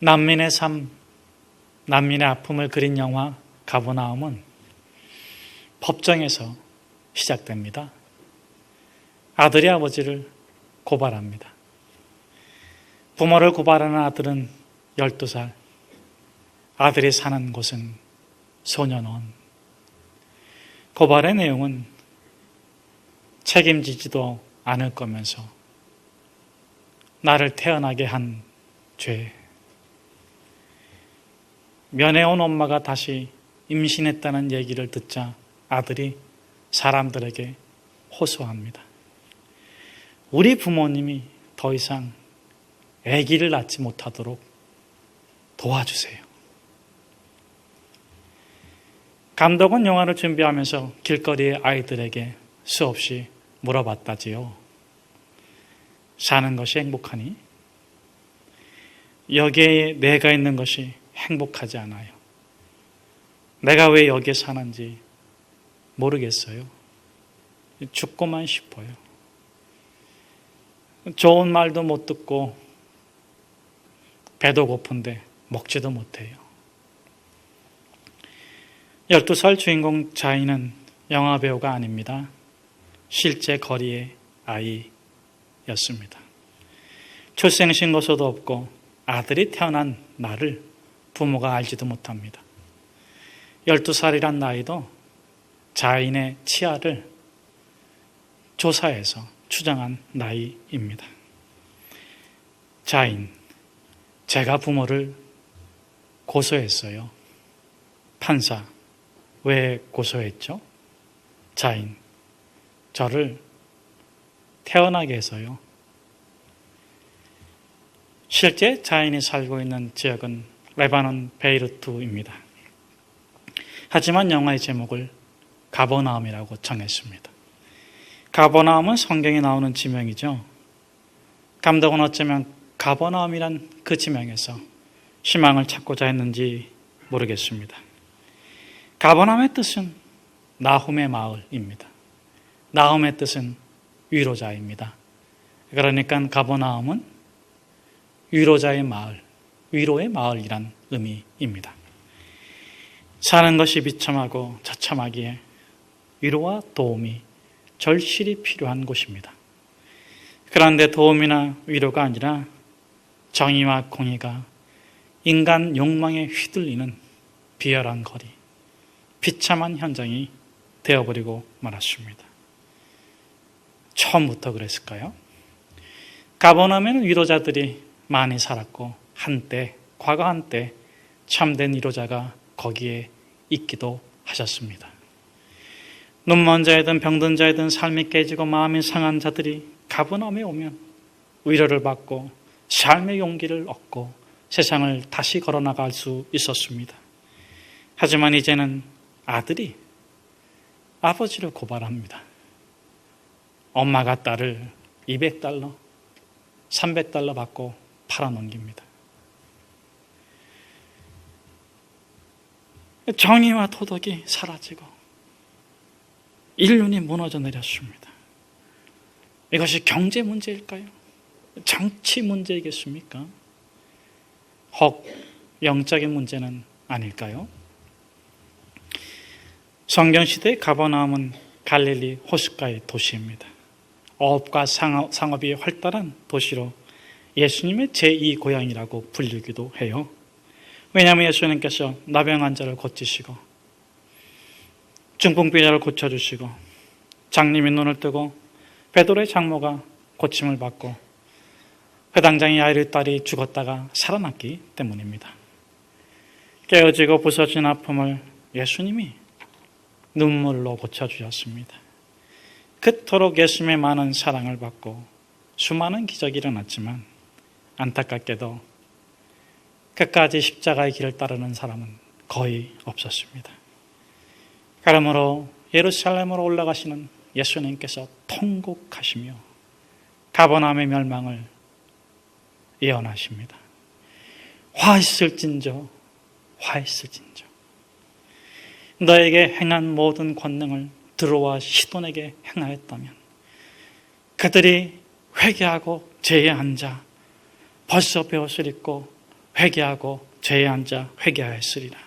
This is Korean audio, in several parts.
난민의 삶, 난민의 아픔을 그린 영화 가버나움은 법정에서 시작됩니다. 아들이 아버지를 고발합니다. 부모를 고발하는 아들은 12살, 아들이 사는 곳은 소년원. 고발의 내용은 책임지지도 않을 거면서 나를 태어나게 한 죄. 면회온 엄마가 다시 임신했다는 얘기를 듣자 아들이 사람들에게 호소합니다. 우리 부모님이 더 이상 아기를 낳지 못하도록 도와주세요. 감독은 영화를 준비하면서 길거리의 아이들에게 수없이 물어봤다지요. 사는 것이 행복하니? 여기에 내가 있는 것이 행복하지 않아요. 내가 왜 여기에 사는지 모르겠어요. 죽고만 싶어요. 좋은 말도 못 듣고 배도 고픈데 먹지도 못해요. 12살 주인공 자인은 영화배우가 아닙니다. 실제 거리의 아이였습니다. 출생신고서도 없고 아들이 태어난 날을 부모가 알지도 못합니다. 12살이란 나이도 자인의 치아를 조사해서 추정한 나이입니다. 자인, 제가 부모를 고소했어요. 판사, 왜 고소했죠? 자인, 저를 태어나게 해서요. 실제 자인이 살고 있는 지역은 레바논 베이루트입니다. 하지만 영화의 제목을 가버나움이라고 정했습니다. 가버나움은 성경에 나오는 지명이죠. 감독은 어쩌면 가버나움이란 그 지명에서 희망을 찾고자 했는지 모르겠습니다. 가버나움의 뜻은 나훔의 마을입니다. 나훔의 뜻은 위로자입니다. 그러니까 가버나움은 위로자의 마을, 위로의 마을이란 의미입니다. 사는 것이 비참하고 처참하기에 위로와 도움이 절실히 필요한 곳입니다. 그런데 도움이나 위로가 아니라 정의와 공의가 인간 욕망에 휘둘리는 비열한 거리, 비참한 현장이 되어버리고 말았습니다. 처음부터 그랬을까요? 가버나움에는 위로자들이 많이 살았고 과거 한때 참된 위로자가 거기에 있기도 하셨습니다. 눈먼 자이든 병든 자이든 삶이 깨지고 마음이 상한 자들이 가버나움에 오면 위로를 받고 삶의 용기를 얻고 세상을 다시 걸어나갈 수 있었습니다. 하지만 이제는 아들이 아버지를 고발합니다. 엄마가 딸을 $200, $300 받고 팔아넘깁니다. 정의와 도덕이 사라지고 인륜이 무너져 내렸습니다. 이것이 경제 문제일까요? 정치 문제이겠습니까? 혹 영적인 문제는 아닐까요? 성경시대의 가버나움은 갈릴리 호숫가의 도시입니다. 어업과 상업이 활달한 도시로 예수님의 제2고향이라고 불리기도 해요. 왜냐하면 예수님께서 나병 환자를 고치시고 중풍병자를 고쳐주시고 장님이 눈을 뜨고 베드로의 장모가 고침을 받고 회당장의 야이르 딸이 죽었다가 살아났기 때문입니다. 깨어지고 부서진 아픔을 예수님이 눈물로 고쳐주셨습니다. 그토록 예수님의 많은 사랑을 받고 수많은 기적이 일어났지만 안타깝게도 끝까지 십자가의 길을 따르는 사람은 거의 없었습니다. 그러므로 예루살렘으로 올라가시는 예수님께서 통곡하시며 가버나움의 멸망을 예언하십니다. 화있을진저 화있을진저 너에게 행한 모든 권능을 드로와 시돈에게 행하였다면 그들이 회개하고 제에 앉아 벌써 베옷을 입고 회개하고 죄에 앉아 회개하였으리라.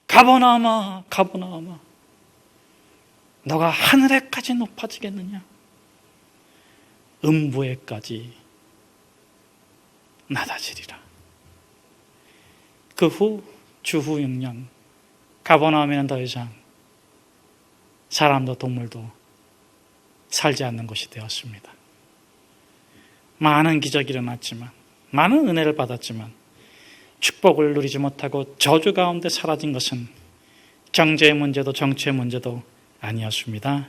가버나움아, 가버나움아, 너가 하늘에까지 높아지겠느냐? 음부에까지 낮아지리라. 그 후 주후 6년 가버나움에는 더 이상 사람도 동물도 살지 않는 곳이 되었습니다. 많은 기적이 일어났지만, 많은 은혜를 받았지만 축복을 누리지 못하고 저주 가운데 사라진 것은 경제의 문제도 정치의 문제도 아니었습니다.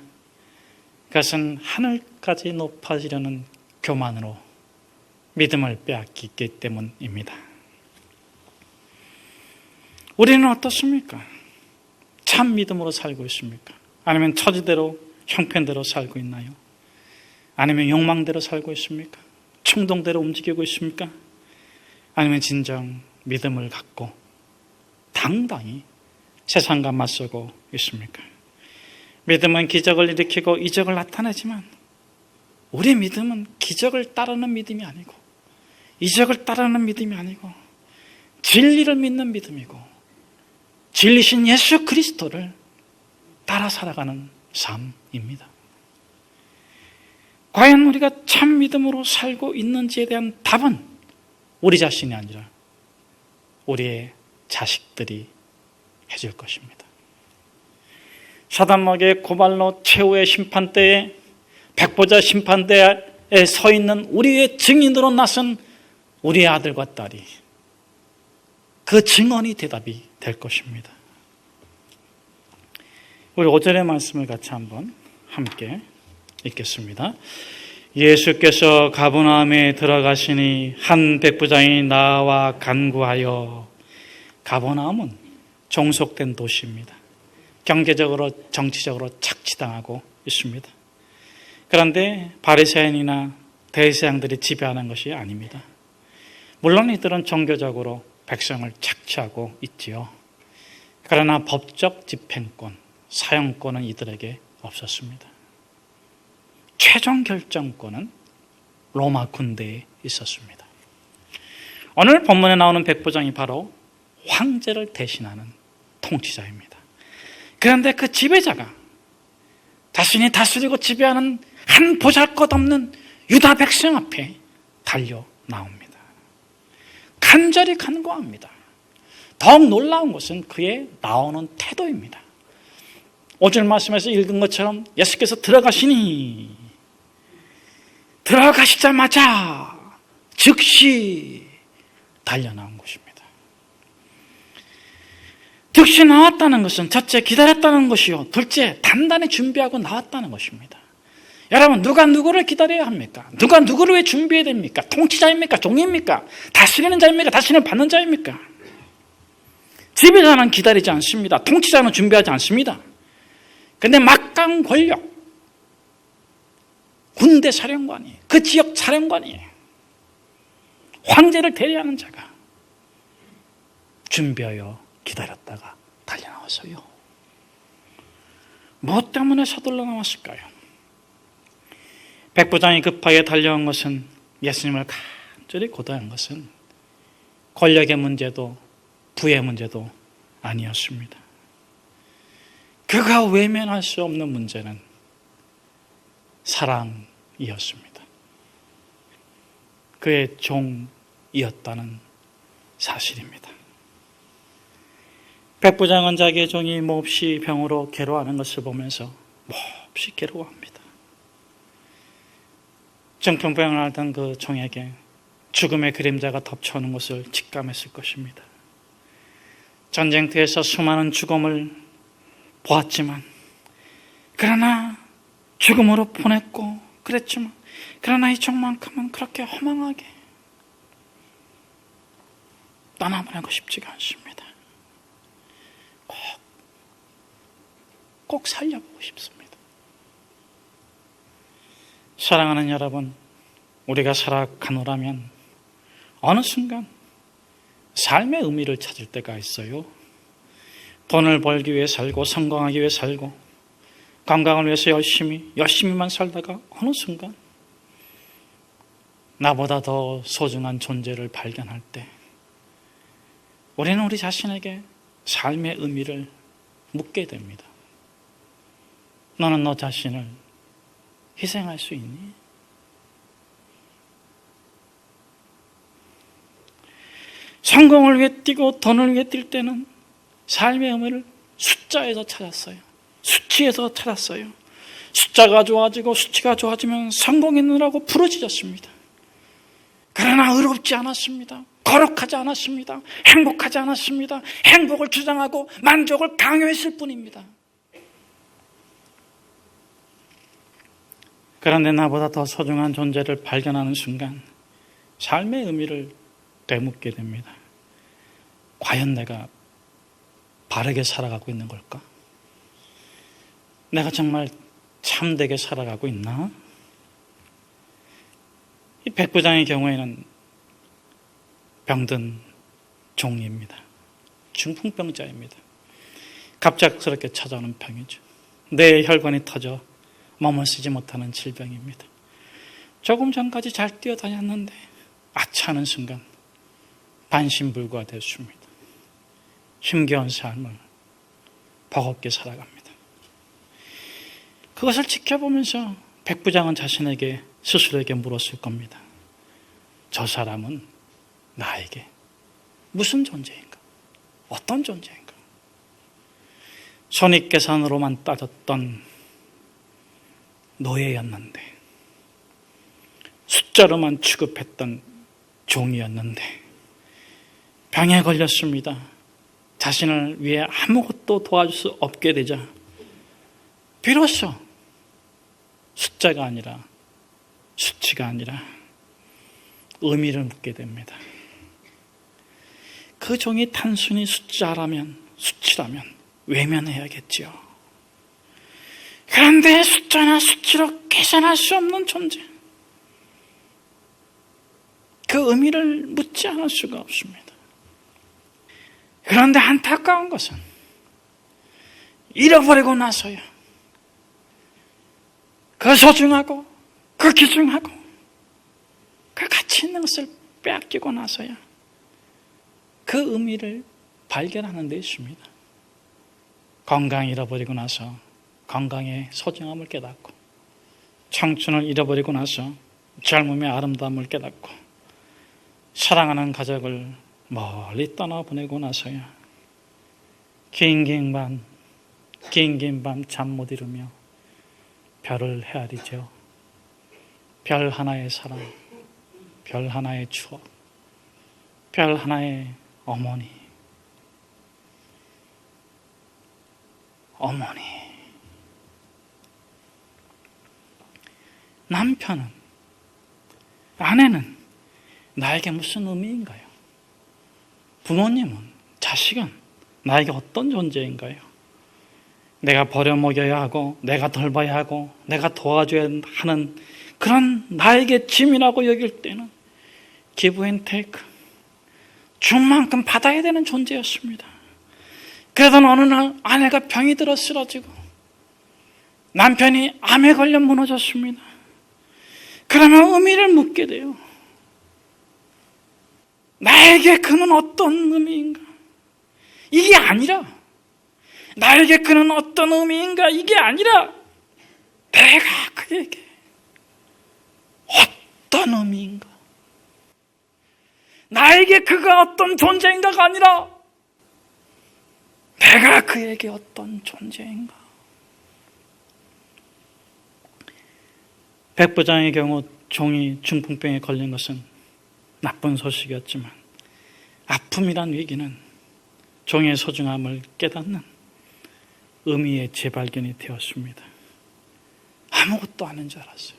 그것은 하늘까지 높아지려는 교만으로 믿음을 빼앗겼기 때문입니다. 우리는 어떻습니까? 참 믿음으로 살고 있습니까? 아니면 처지대로 형편대로 살고 있나요? 아니면 욕망대로 살고 있습니까? 충동대로 움직이고 있습니까? 아니면 진정 믿음을 갖고 당당히 세상과 맞서고 있습니까? 믿음은 기적을 일으키고 이적을 나타내지만 우리 믿음은 기적을 따르는 믿음이 아니고 이적을 따르는 믿음이 아니고 진리를 믿는 믿음이고 진리신 예수 그리스도를 따라 살아가는 삶입니다. 과연 우리가 참 믿음으로 살고 있는지에 대한 답은 우리 자신이 아니라 우리의 자식들이 해줄 것입니다. 사단막의 고발로 최후의 심판대에 백보자 심판대에 서 있는 우리의 증인으로 나선 우리의 아들과 딸이 그 증언이 대답이 될 것입니다. 우리 5절의 말씀을 같이 한번 함께 읽겠습니다. 예수께서 가버나움에 들어가시니 한 백부장이 나와 간구하여, 가버나움은 종속된 도시입니다. 경제적으로 정치적으로 착취당하고 있습니다. 그런데 바리새인이나 대제사장들이 지배하는 것이 아닙니다. 물론 이들은 종교적으로 백성을 착취하고 있지요. 그러나 법적 집행권, 사용권은 이들에게 없었습니다. 최종 결정권은 로마 군대에 있었습니다. 오늘 본문에 나오는 백부장이 바로 황제를 대신하는 통치자입니다. 그런데 그 지배자가 자신이 다스리고 지배하는 한 보잘것없는 유다 백성 앞에 달려 나옵니다. 간절히 간구합니다. 더욱 놀라운 것은 그의 나오는 태도입니다. 5절 말씀에서 읽은 것처럼 예수께서 들어가시자마자 즉시 달려나온 것입니다. 즉시 나왔다는 것은 첫째 기다렸다는 것이요, 둘째 단단히 준비하고 나왔다는 것입니다. 여러분, 누가 누구를 기다려야 합니까? 누가 누구를 왜 준비해야 됩니까? 통치자입니까? 종입니까? 다스리는 자입니까? 다스리는 받는 자입니까? 지배자는 기다리지 않습니다. 통치자는 준비하지 않습니다. 그런데 막강 권력, 군대 사령관이, 그 지역 사령관이, 황제를 대리하는 자가 준비하여 기다렸다가 달려나왔어요. 무엇 때문에 서둘러 나왔을까요? 백부장이 급하게 달려온 것은, 예수님을 간절히 고대한 것은 권력의 문제도 부의 문제도 아니었습니다. 그가 외면할 수 없는 문제는 사랑이었습니다. 그의 종이었다는 사실입니다. 백부장은 자기의 종이 몹시 병으로 괴로워하는 것을 보면서 몹시 괴로워합니다. 정통병을 앓던 그 종에게 죽음의 그림자가 덮쳐오는 것을 직감했을 것입니다. 전쟁터에서 수많은 죽음을 보았지만, 그러나 죽음으로 보냈고 그랬지만, 그러나 이 종만큼은 그렇게 허망하게 떠나보내고 싶지가 않습니다. 꼭 살려보고 싶습니다. 사랑하는 여러분, 우리가 살아가노라면 어느 순간 삶의 의미를 찾을 때가 있어요. 돈을 벌기 위해 살고, 성공하기 위해 살고, 건강을 위해서 열심히만 살다가 어느 순간 나보다 더 소중한 존재를 발견할 때 우리는 우리 자신에게 삶의 의미를 묻게 됩니다. 너는 너 자신을 희생할 수 있니? 성공을 위해 뛰고 돈을 위해 뛸 때는 삶의 의미를 숫자에서 찾았어요. 수치에서 찾았어요. 숫자가 좋아지고 수치가 좋아지면 성공했느라고 부러지셨습니다. 그러나 의롭지 않았습니다. 거룩하지 않았습니다. 행복하지 않았습니다. 행복을 주장하고 만족을 강요했을 뿐입니다. 그런데 나보다 더 소중한 존재를 발견하는 순간 삶의 의미를 되묻게 됩니다. 과연 내가 바르게 살아가고 있는 걸까? 내가 정말 참되게 살아가고 있나? 이 백부장의 경우에는 병든 종입니다. 중풍병자입니다. 갑작스럽게 찾아오는 병이죠. 뇌 혈관이 터져 몸을 쓰지 못하는 질병입니다. 조금 전까지 잘 뛰어다녔는데 아차하는 순간 반신불구가 됐습니다. 힘겨운 삶을 버겁게 살아갑니다. 그것을 지켜보면서 백부장은 자신에게 스스로에게 물었을 겁니다. 저 사람은 나에게 무슨 존재인가? 어떤 존재인가? 손익계산으로만 따졌던 노예였는데, 숫자로만 취급했던 종이었는데 병에 걸렸습니다. 자신을 위해 아무것도 도와줄 수 없게 되자 비로소 숫자가 아니라 수치가 아니라 의미를 묻게 됩니다. 그 종이 단순히 숫자라면, 수치라면 외면해야겠지요. 그런데 숫자나 수치로 계산할 수 없는 존재, 그 의미를 묻지 않을 수가 없습니다. 그런데 안타까운 것은 잃어버리고 나서야 그 소중하고 그 귀중하고 그 가치 있는 것을 빼앗기고 나서야 그 의미를 발견하는 데 있습니다. 건강 잃어버리고 나서 건강의 소중함을 깨닫고, 청춘을 잃어버리고 나서 젊음의 아름다움을 깨닫고, 사랑하는 가족을 멀리 떠나보내고 나서야 긴 밤 잠 못 이루며 별을 헤아리죠. 별 하나의 사랑, 별 하나의 추억, 별 하나의 어머니. 남편은, 아내는 나에게 무슨 의미인가요? 부모님은, 자식은 나에게 어떤 존재인가요? 내가 버려먹여야 하고, 내가 돌봐야 하고, 내가 도와줘야 하는 그런 나에게 짐이라고 여길 때는 give and take, 준 만큼 받아야 되는 존재였습니다. 그러던 어느 날 아내가 병이 들어 쓰러지고 남편이 암에 걸려 무너졌습니다. 그러면 의미를 묻게 돼요. 나에게 그는 어떤 의미인가? 이게 아니라, 나에게 그는 어떤 의미인가? 이게 아니라, 내가 그에게 어떤 의미인가? 나에게 그가 어떤 존재인가가 아니라, 내가 그에게 어떤 존재인가? 백부장의 경우 종이 중풍병에 걸린 것은 나쁜 소식이었지만, 아픔이란 위기는 종의 소중함을 깨닫는 의미의 재발견이 되었습니다. 아무것도 아닌 줄 알았어요.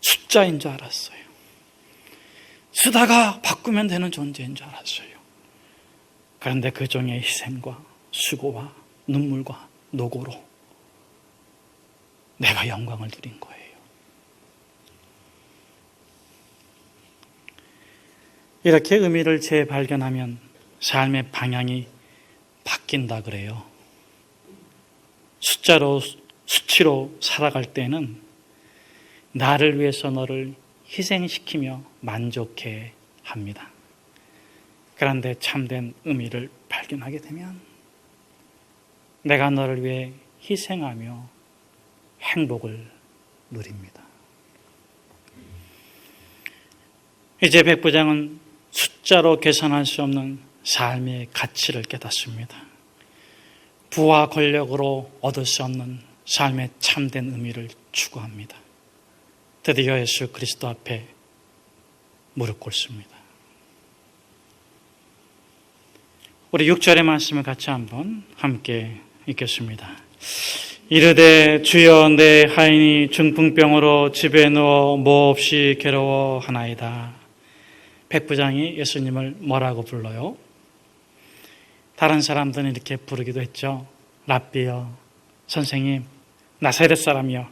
숫자인 줄 알았어요. 쓰다가 바꾸면 되는 존재인 줄 알았어요. 그런데 그 종의 희생과 수고와 눈물과 노고로 내가 영광을 누린 거예요. 이렇게 의미를 재발견하면 삶의 방향이 바뀐다 그래요. 숫자로, 수치로 살아갈 때는 나를 위해서 너를 희생시키며 만족해 합니다. 그런데 참된 의미를 발견하게 되면 내가 너를 위해 희생하며 행복을 누립니다. 이제 백부장은 숫자로 계산할 수 없는 삶의 가치를 깨닫습니다. 부와 권력으로 얻을 수 없는 삶의 참된 의미를 추구합니다. 드디어 예수 그리스도 앞에 무릎 꿇습니다. 우리 6절의 말씀을 같이 한번 함께 읽겠습니다. 이르되 주여 내 하인이 중풍병으로 집에 누워 몹시 괴로워하나이다. 백부장이 예수님을 뭐라고 불러요? 다른 사람들은 이렇게 부르기도 했죠. 랍비여, 선생님, 나사렛 사람이여.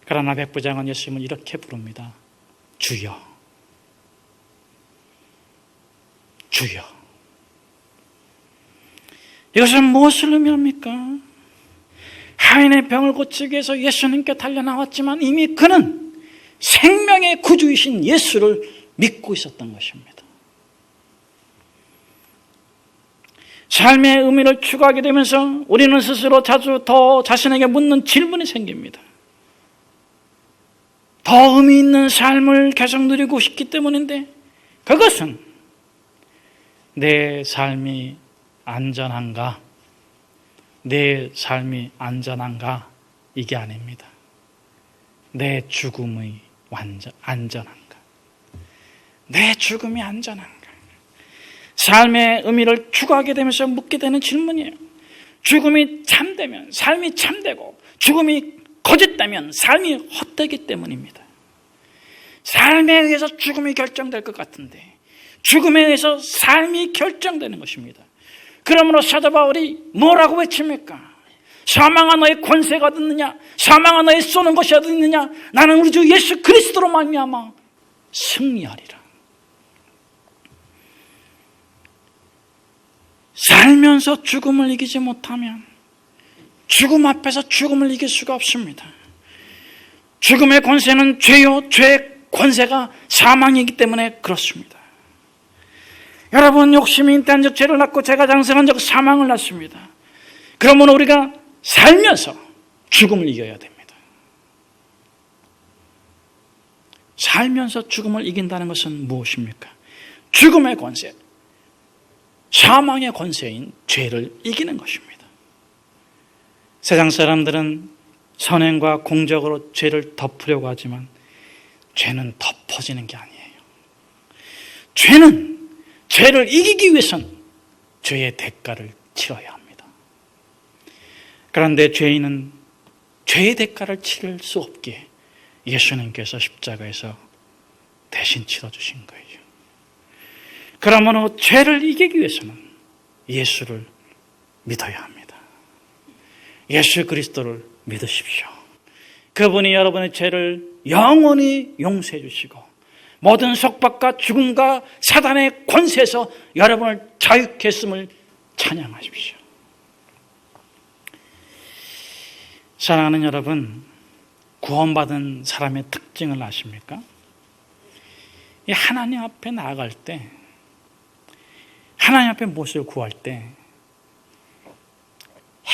그러나 백부장은 예수님을 이렇게 부릅니다. 주여, 주여. 이것은 무엇을 의미합니까? 하인의 병을 고치기 위해서 예수님께 달려나왔지만 이미 그는 생명의 구주이신 예수를 믿고 있었던 것입니다. 삶의 의미를 추구하게 되면서 우리는 스스로 자주 더 자신에게 묻는 질문이 생깁니다. 더 의미 있는 삶을 계속 누리고 싶기 때문인데 그것은 내 삶이 안전한가? 내 삶이 안전한가? 이게 아닙니다. 내 죽음이 안전한가? 내 죽음이 안전한가? 삶의 의미를 추구하게 되면서 묻게 되는 질문이에요. 죽음이 참되면 삶이 참되고 죽음이 거짓되면 삶이 헛되기 때문입니다. 삶에 의해서 죽음이 결정될 것 같은데 죽음에 의해서 삶이 결정되는 것입니다. 그러므로 사도 바울이 뭐라고 외칩니까? 사망아 너의 권세가 어디 있느냐? 사망아 너의 쏘는 것이 어디 있느냐? 나는 우리 주 예수 그리스도로 말미암아 승리하리라. 살면서 죽음을 이기지 못하면 죽음 앞에서 죽음을 이길 수가 없습니다. 죽음의 권세는 죄요, 죄의 권세가 사망이기 때문에 그렇습니다. 여러분, 욕심이 인태한 적 죄를 낳고 죄가 장성한 적 사망을 낳습니다. 그러면 우리가 살면서 죽음을 이겨야 됩니다. 살면서 죽음을 이긴다는 것은 무엇입니까? 죽음의 권세, 사망의 권세인 죄를 이기는 것입니다. 세상 사람들은 선행과 공적으로 죄를 덮으려고 하지만 죄는 덮어지는 게 아니에요. 죄를 이기기 위해서는 죄의 대가를 치러야 합니다. 그런데 죄인은 죄의 대가를 치를 수 없기에 예수님께서 십자가에서 대신 치러주신 거예요. 그러므로 죄를 이기기 위해서는 예수를 믿어야 합니다. 예수 그리스도를 믿으십시오. 그분이 여러분의 죄를 영원히 용서해 주시고 모든 속박과 죽음과 사단의 권세에서 여러분을 자유케 했음을 찬양하십시오. 사랑하는 여러분, 구원받은 사람의 특징을 아십니까? 이 하나님 앞에 나아갈 때, 하나님 앞에 무엇을 구할 때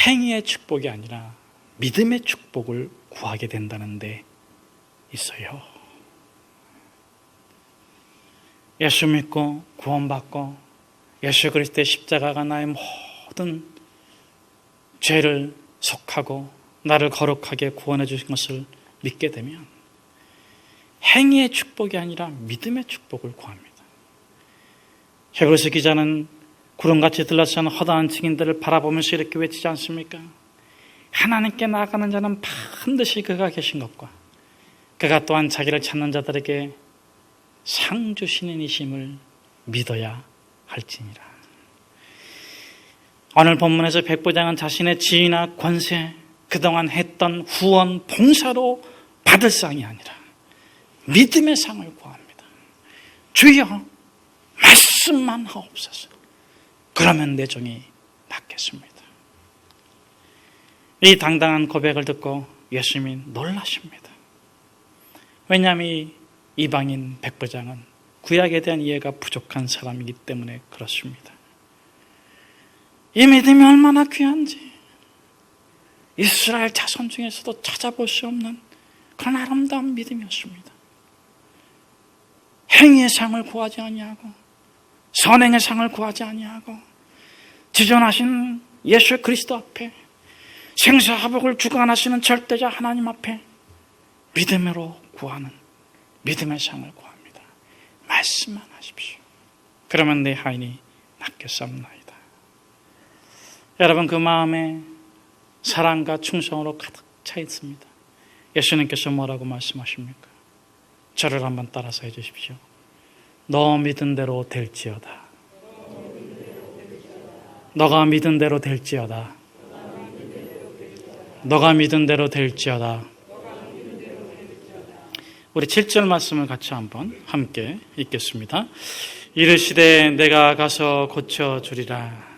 행위의 축복이 아니라 믿음의 축복을 구하게 된다는 데 있어요. 예수 믿고 구원받고 예수 그리스도의 십자가가 나의 모든 죄를 속하고 나를 거룩하게 구원해 주신 것을 믿게 되면 행위의 축복이 아니라 믿음의 축복을 구합니다. 헤브리서 기자는 구름같이 들락하는 허다한 증인들을 바라보면서 이렇게 외치지 않습니까? 하나님께 나아가는 자는 반드시 그가 계신 것과 그가 또한 자기를 찾는 자들에게 상 주시는 이심을 믿어야 할지니라. 오늘 본문에서 백부장은 자신의 지위나 권세, 그동안 했던 후원, 봉사로 받을 상이 아니라 믿음의 상을 구합니다. 주여, 말씀만 하옵소서. 그러면 내 종이 낫겠습니다. 이 당당한 고백을 듣고 예수님이 놀라십니다. 왜냐하면 이 이방인 백부장은 구약에 대한 이해가 부족한 사람이기 때문에 그렇습니다. 이 믿음이 얼마나 귀한지 이스라엘 자손 중에서도 찾아볼 수 없는 그런 아름다운 믿음이었습니다. 행위의 상을 구하지 아니하고 선행의 상을 구하지 아니하고 지존하신 예수 그리스도 앞에 생사화복을 주관하시는 절대자 하나님 앞에 믿음으로 구하는 믿음의 상을 구합니다. 말씀만 하십시오. 그러면 내 하인이 낫겠사옵나이다. 여러분, 그 마음에 사랑과 충성으로 가득 차 있습니다. 예수님께서 뭐라고 말씀하십니까? 저를 한번 따라서 해주십시오. 너 믿은 대로 될지어다. 너가 믿은 대로 될지어다. 너가 믿은 대로 될지어다. 우리 7절 말씀을 같이 한번 함께 읽겠습니다. 이르시되 내가 가서 고쳐주리라.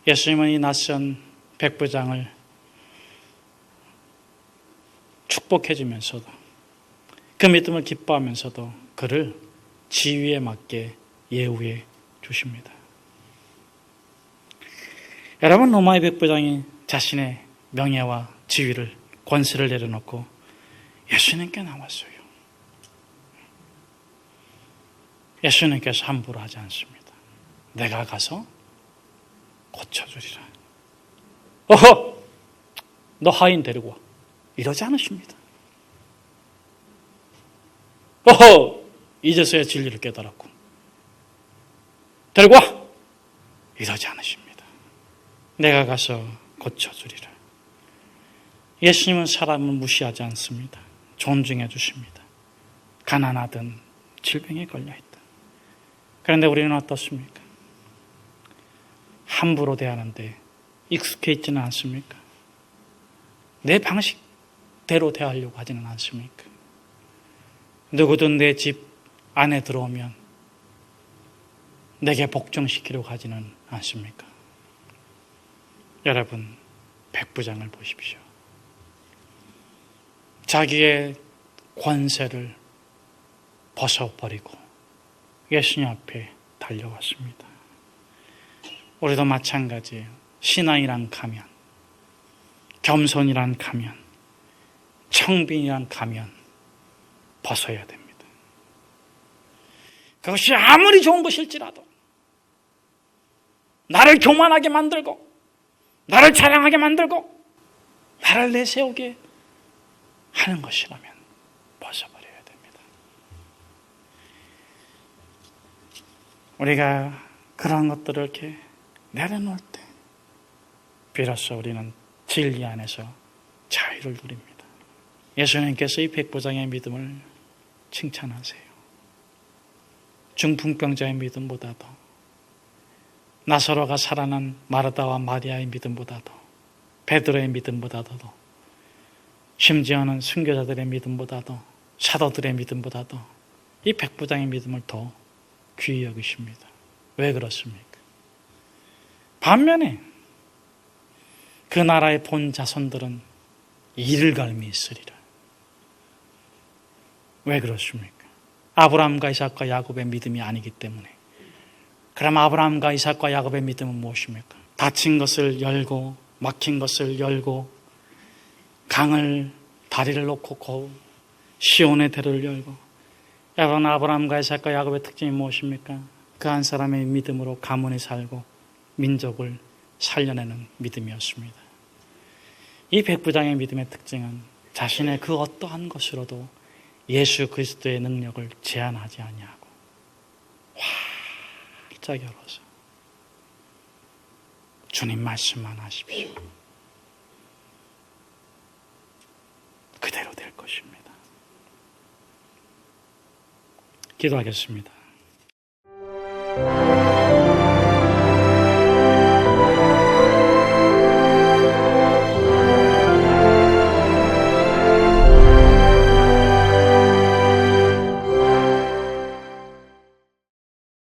예수님은 이 낯선 백부장을 축복해 주면서도 그 믿음을 기뻐하면서도 그를 지위에 맞게 예우해 주십니다. 여러분, 로마의 백부장이 자신의 명예와 지위를, 권세를 내려놓고 예수님께 나왔어요. 예수님께서 함부로 하지 않습니다. 내가 가서 고쳐주리라. 어허! 너 하인 데리고 와. 이러지 않으십니다. 어허! 이제서야 진리를 깨달았고 데리고 와! 이러지 않으십니다. 내가 가서 고쳐주리라. 예수님은 사람을 무시하지 않습니다. 존중해 주십니다. 가난하든 질병에 걸려있든. 그런데 우리는 어떻습니까? 함부로 대하는데 익숙해 있지는 않습니까? 내 방식대로 대하려고 하지는 않습니까? 누구든 내 집 안에 들어오면 내게 복종시키려고 하지는 않습니까? 여러분, 백부장을 보십시오. 자기의 권세를 벗어버리고 예수님 앞에 달려왔습니다. 우리도 마찬가지예요. 신앙이란 가면, 겸손이란 가면, 청빈이란 가면 벗어야 됩니다. 그것이 아무리 좋은 것일지라도 나를 교만하게 만들고 나를 자랑하게 만들고 나를 내세우게 하는 것이라면 벗어버려야 됩니다. 우리가 그런 것들을 이렇게 내려놓을 때 비로소 우리는 진리 안에서 자유를 누립니다. 예수님께서 이 백부장의 믿음을 칭찬하세요. 중풍병자의 믿음보다도, 나사로가 살아난 마르다와 마리아의 믿음보다도, 베드로의 믿음보다도, 심지어는 순교자들의 믿음보다도, 사도들의 믿음보다도 이 백부장의 믿음을 더 귀히 여기십니다. 왜 그렇습니까? 반면에 그 나라의 본 자손들은 이를갈미 있으리라. 왜 그렇습니까? 아브라함과 이삭과 야곱의 믿음이 아니기 때문에. 그럼 아브라함과 이삭과 야곱의 믿음은 무엇입니까? 닫힌 것을 열고 막힌 것을 열고 강을 다리를 놓고 시온의 대로를 열고. 여러분, 아브라함과 이삭과 야곱의 특징이 무엇입니까? 그 한 사람의 믿음으로 가문이 살고 민족을 살려내는 믿음이었습니다. 이 백부장의 믿음의 특징은 자신의 그 어떠한 것으로도 예수 그리스도의 능력을 제한하지 아니하고 활짝 열어서 주님 말씀만 하십시오. 그대로 될 것입니다. 기도하겠습니다.